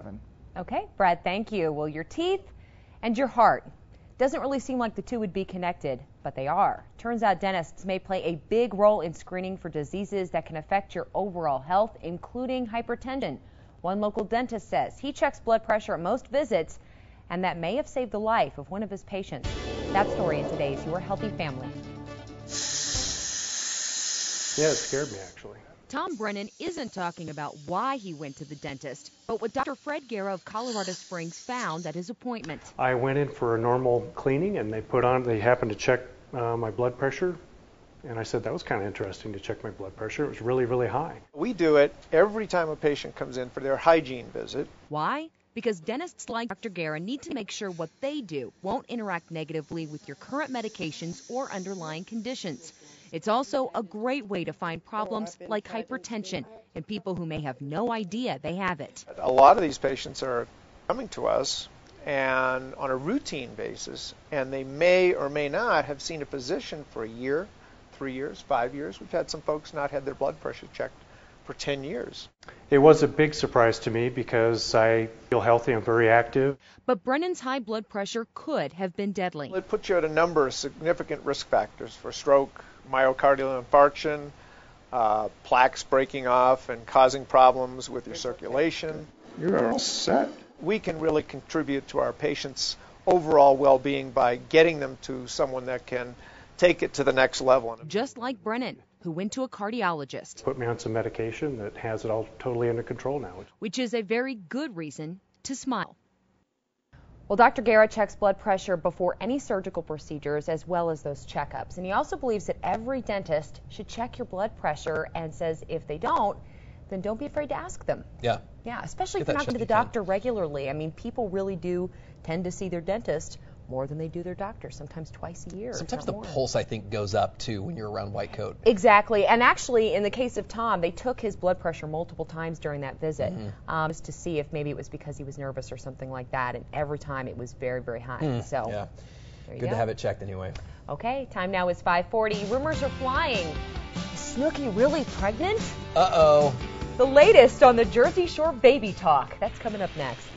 7. Okay, Brad, thank you. Well, your teeth and your heart. Doesn't really seem like the two would be connected, but they are. Turns out dentists may play a big role in screening for diseases that can affect your overall health, including hypertension. One local dentist says he checks blood pressure at most visits, and that may have saved the life of one of his patients. That story in today's Your Healthy Family. Yeah, it scared me, actually. Tom Brennan isn't talking about why he went to the dentist, but what Dr. Fred Guerra of Colorado Springs found at his appointment. I went in for a normal cleaning, and they happened to check my blood pressure, and I said that was kind of interesting to check my blood pressure. It was really, really high. We do it every time a patient comes in for their hygiene visit. Why? Because dentists like Dr. Guerra need to make sure what they do won't interact negatively with your current medications or underlying conditions. It's also a great way to find problems like hypertension in people who may have no idea they have it. A lot of these patients are coming to us and on a routine basis, and they may or may not have seen a physician for a year, 3 years, 5 years. We've had some folks not had their blood pressure checked for 10 years. It was a big surprise to me because I feel healthy, I'm very active. But Brennan's high blood pressure could have been deadly. It puts you at a number of significant risk factors for stroke, myocardial infarction, plaques breaking off and causing problems with your circulation. You're all set. We can really contribute to our patients' overall well-being by getting them to someone that can take it to the next level. Just like Brennan, who went to a cardiologist. Put me on some medication that has it all totally under control now. Which is a very good reason to smile. Well, Dr. Guerra checks blood pressure before any surgical procedures as well as those checkups. And he also believes that every dentist should check your blood pressure and says if they don't, then don't be afraid to ask them. Yeah. Yeah, especially if you're not going to the doctor regularly. I mean, people really do tend to see their dentist more than they do their doctor, sometimes twice a year. Sometimes the pulse, I think, goes up, too, when you're around white coat. Exactly. And actually, in the case of Tom, they took his blood pressure multiple times during that visit just to see if maybe it was because he was nervous or something like that. And every time it was very, very high. So, yeah. There you Good go. to have it checked anyway. Okay, time now is 5:40. Rumors are flying. Is Snooki really pregnant? Uh-oh. The latest on the Jersey Shore baby talk. That's coming up next.